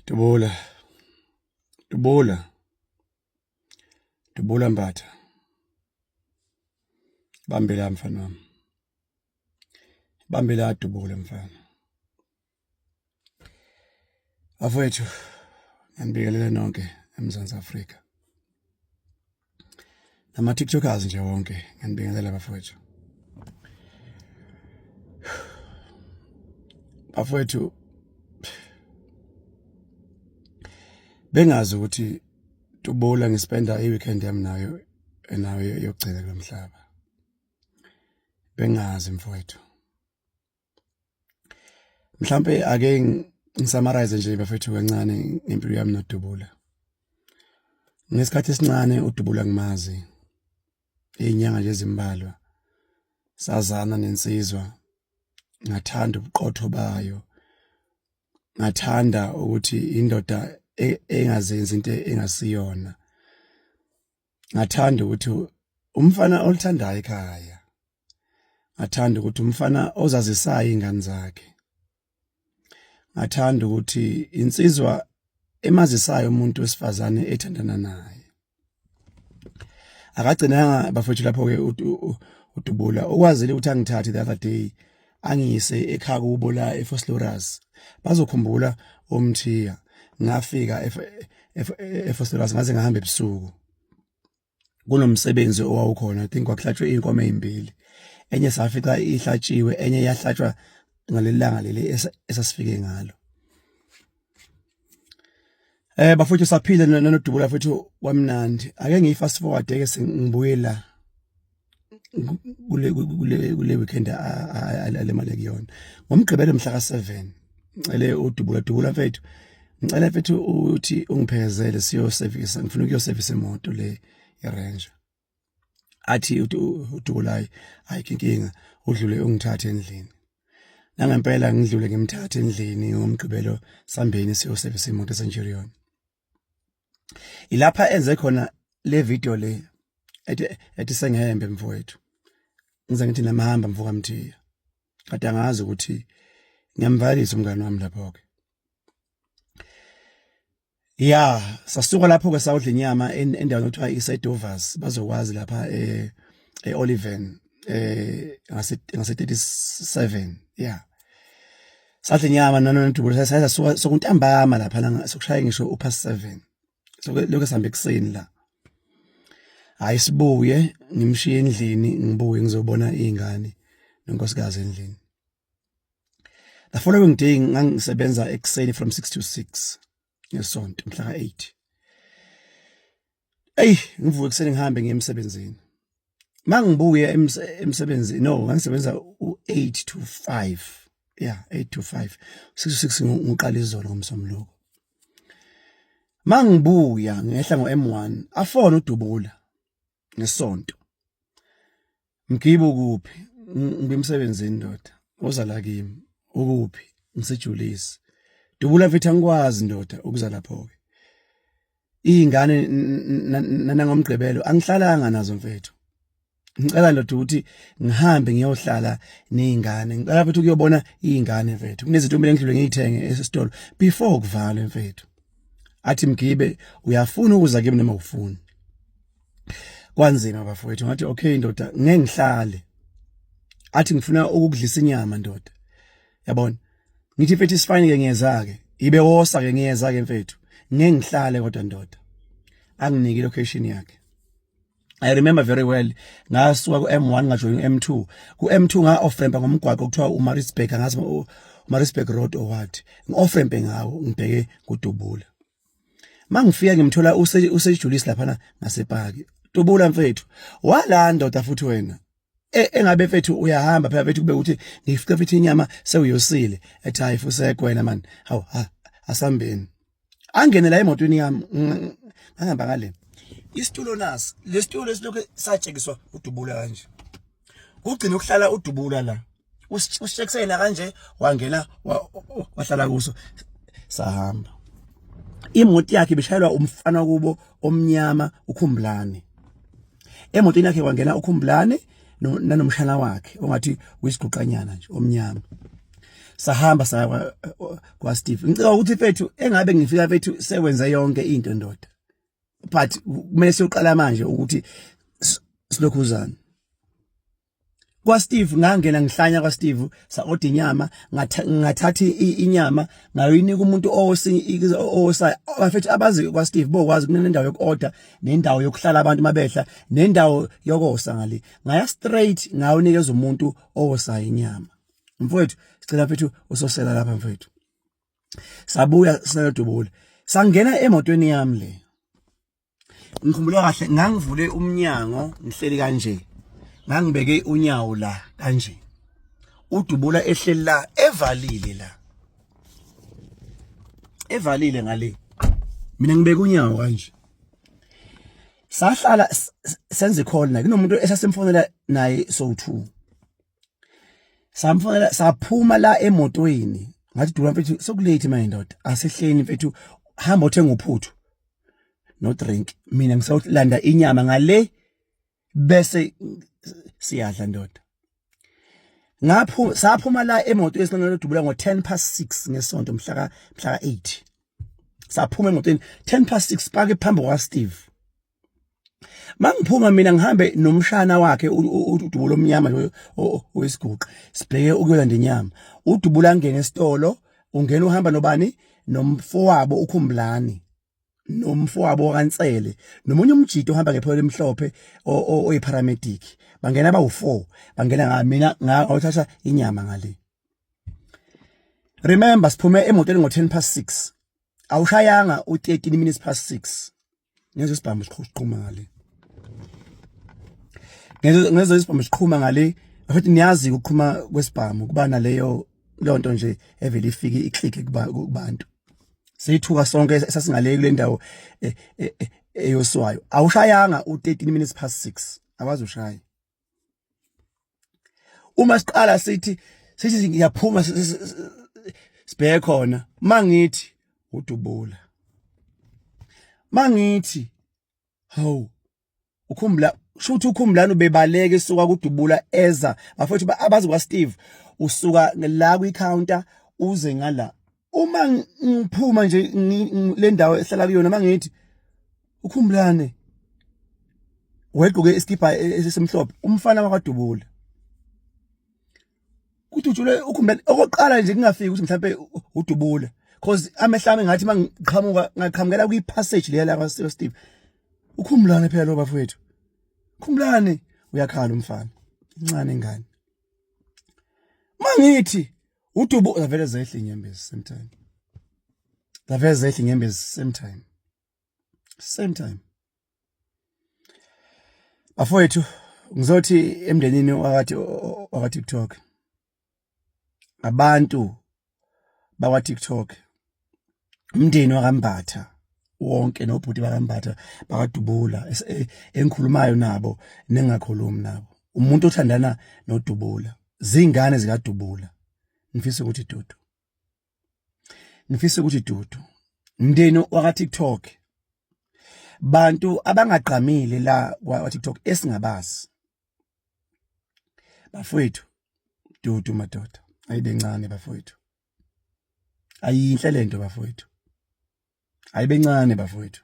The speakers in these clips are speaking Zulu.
Dubula, Dubula, Dubula Mbatha. Bambela mfana wami. Bambela Dubula mfana. Afowethu, ngiyanibingelela nonke eMzansi Afrika. Nama TikTokers nje wonke, ngiyanibingelela bafowethu. Bafowethu, bengazi ukuthi Dubula ngispenda iweekend yami nayo yokugcina lomhlaba. Bengazi mfowethu. Mhlambe ake ngisummarize nje bafowethu kancane impilo yami noDubula. Ngesikhathi esincane uDubula ngimazi. Inyanga nje ezimbalwa. Sazana nensizwa. Ngathanda ubuqotho bayo. Ngathanda ukuthi indoda engazenzi into engasiyona. Ngathanda ukuthi umfana olithandayo ekhaya. Ngathanda ukuthi umfana ozazisayo ingane zakhe. Ngathanda ukuthi insizwa emazisayo umuntu wesifazane ethandana naye. Akagcinanga bafowethu lapho ke uDubula ukwazile ukuthi angithathe the other day angiyise ekhaya kubo la eFosloras. Bazokhumbula umthiya. Ngafika eFosloras ngaze ngahamba ebusuku. Kunomsebenzi owawukhona. I think kwakuhlatshwe inkomo ezimbili. Enye safica ihlatshiwe, enye yahlatshwa ngalelanga leli esasifike ngalo. Bafowethu saphila noDubula futhi kwamnandi. Ake ngifast forward ke sengibuye la kule weekend alemali kuyona. Ngomgqibelo mhla ka7 ngicele uDubula mfethu. Ngicela mfethu uthi ungiphekezele siyo service. Ngifuna ukuyoservice imoto le iRanger. Athi uDubula ayikho inkinga udlule ungithathe endlini. Nangempela ngidlule ngimthathe endlini ngomgqibelo sambeni siyoservice imoto eCenturion. Ilapha enze khona le video le ethi sengihembe mfowethu. Ngize ngithi namahamba mvuka mthiya. Kade angazi ukuthi ngiyamvalisa umngane wami lapho ke. Yeah, sasuka lapho ke sawudla inyama endaweni okuthiwa iSedovers bazokwazi lapha eOliven ngase 37. Yeah. Sadla inyama noDubula sayasuka sokuntambama lapha la sokushaya ngisho upast 7. So lokho sihambe ekseni la. Hayi sibuye ngimshiye endlini ngibuye ngizobona izingane nonkosikazi endlini. The following day ngangisebenza ekseni from 6 to 6 ngesonto mhla ka8. Ngivuka ekseni ngihambe ngiye emsebenzini. Mangibuye emsebenzini ngangisebenza u8 to 5. Yeah, 8 to 5. 6 to 6 ngiqala izolo ngomsombuluko. Mangibuya ngehla ngoM1 afona uDubula ngesonto. Mgibo kuphi? Ngibemsebenzini ndoda. Oza la kimi. Ukuphi? Ngisejulisi. Dubula mfethu angikwazi ndoda ukuza lapho ke. Izingane nangomgqibelo angihlalanga nazo mfethu. Ngicela ndoda ukuthi ngihambe ngiyohlala nezingane. Ngicela mfethu ukuyobona izingane mfethu. Kunezinto kumele ngidlule ngiyithenge esitolo before kuvalwe mfethu. Athi Mgibe uyafuna ukuza kimi noma ufuni. Kwanzima bafowethu ngathi okay ndoda ngeke ngihlale. Athi ngifuna ukudlisa inyama ndoda. Yabona? Ngithi mfethu isifine ke ngiyeza ke. Ibe wosa ke ngiyeza ke mfethu. Ngeke ngihlale kodwa ndoda. Anginike location yakhe. I remember very well ngasuka kuM1 ngajoyina uM2. KuM2 nga off ramp ngomgwaqo okuthiwa uMaritzburg ngazi uMaritzburg Road or what. Ngi-off ramp ngawo ngibheke kuDubula. Mangifika ngimthola usejulisi lapha ngasePaki. Dubula mfethu wala ndoda futhi wena engabe mfethu uyahamba phela mfethu kube ukuthi ngifike mfethu inyama sewuyosile ethi hayi fusekwena man hawu asambeni angene la emotweni yami ngahamba ngale isitulo nasi lesitulo esilokho satshekiswa uDubula kanje kugcina ukuhlala uDubula la usishekisela kanje wangena wahlala kuso sahamba. Imoto yakhe ibishayelwa umfana kubo omnyama uKhumbulane. Emotweni yakhe kwangena uKhumbulane nanomshana wakhe ongathi uyisiguqanyana nje omnyama. sahamba saya kwa Steve ngicela ukuthi mfethu engabe ngifika mfethu sewenza yonke into ndoda but kumele siyoqala manje ukuthi silokhuzana kwa Steve ngangena ngihlanya kwa Steve sa-order inyama ngathatha inyama ngayinika umuntu owosa bafethu abazi kwa Steve bokwazi kunendawo yoku-order nendawo yokuhlala abantu mabehla nendawo yokosa ngale ngaya straight ngawunikeza umuntu owosa inyama mfowethu sicela mfethu usosela lapha mfethu sabuya sinedubule sangena emotweni yami le ngikhumbula kahle ngangivule umnyango ngihleli kanje ngangibeke unyawo la kanje udubula ehleli la evalile ngale mina ngibeke unyawo kanje sahlala senze call na kunomuntu esasemfonela naye so2 samfonela saphuma la emotweni ngathi dula mfethu sokulate my ndoda asehleni mfethu hamba uthenga uphuthu no drink mina ngisawulanda inyama ngale bese siyadla ndoda saphuma la emotweni esinodubula ngo6:10 ngesonto mhla ka8 saphuma emotweni 6:10 pake phambi kwa Steve mangiphuma mina ngihambe nomshana wakhe udubula omnyama wesiguqa sibheke ukuyolanda inyama udubula ngene esitolo ungena uhamba nobani nomfowabo uKhumbulani nomfowabo kaNtsele nomunye umjito uhamba ngepholo emhlophe oyiparamedic bangena bawu4 bangena ngamina ngawuthatha inyama ngale remember siphume emotweni ngo10:06 awushayanga u13 minutes past 6 ngezo sibhambo siqhuma ngale ngezo sibhambo siqhuma ngale futhi niyazi ukuqhuma kwesibhamu kuba naleyo lonto nje evele ifike iclick kubantu seyithuka sonke esasingale kule ndawo eyoswayo awushayanga u13 minutes past 6 awazi ushaya uma siqala sithi ngiyaphuma sibheke khona mangithi udubula mangithi hawu ukhumbula shuthi uKhumbulani bebaleke esuka kudubula eza bafethu abazi kwa Steve usuka la kwi-counter uze ngala uma ngiphuma nje le ndawo ehlala kuyona mangithi uKhumbulani wegqoke iskipa esemhlophe umfana wakwadubula kuthi ujule uKhumbulani okoqala nje kungafiki ukuthi mhlambe udubula because amehlami ngathi ngaqhamukela kwi-passage leya la kwa Steve uKhumbulani phela lo bafethu Khumbulani uyakhala umfana incane ngane mangithi uDubu zavele zehle inyembezi same time bafowethu ngizothi emndenini wakwa TikTok abantu bakwa TikTok umndeni wakambatha wonke nobhuti bakambatha bakadubula engikhulumayo nabo nengakhulumi nabo umuntu othandana noDubula zingane zikaDubula ngifisa ukuthi Dudu umndeni waka TikTok bantu abangaqhamile la kwa TikTok esingabazi bafowethu Dudu madoda ayibencane bafowethu ayinhle lento bafowethu ayibencane bafowethu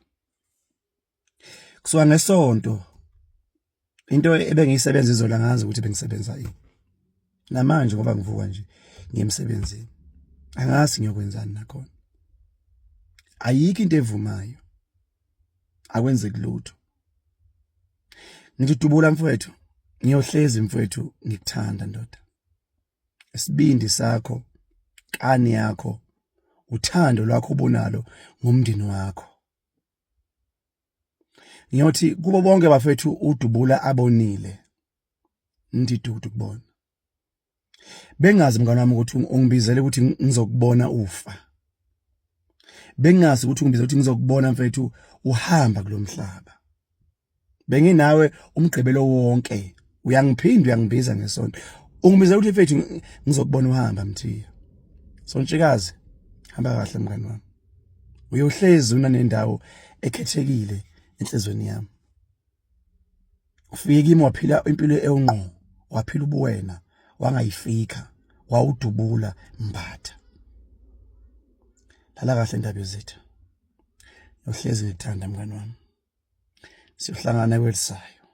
kusuka ngesonto into ebengiyisebenza izola ngazi ukuthi bengisebenza yini namanje ngoba ngivuka nje ngiyemsebenzini angazi ngiyokwenzani nakhona ayikho into evumayo akwenzeki lutho ngithi Dubula mfowethu ngiyohlezi mfowethu ngikuthanda ndoda isibindi sakho kani yakho uthando lwakho obonalo ngomndeni wakho ngiyothi kubo bonke bafethu uDubula abonile ndithi Dudu kubona bengazi mngane wami ukuthi ungibizele ukuthi ngizokubona ufa bengazi ukuthi ungibizele ukuthi ngizokubona mfethu uhamba kulomhlaba benginawe umgqibelo wonke uyangiphinda uyangibiza ngesonto ungibizele ukuthi mfethu ngizokubona uhamba mthiya sontshikazi hamba kahle mngane wami uyohlezi una nendawo ekhethekile enhlizweni yami ufike kimi waphila impilo eyonqo waphila ubuwena wangayifika wawudubula Mbatha. Lala kahle indaba zethu. Uhlezi ngithanda mngani wami. Siyohlangana kwelisayo.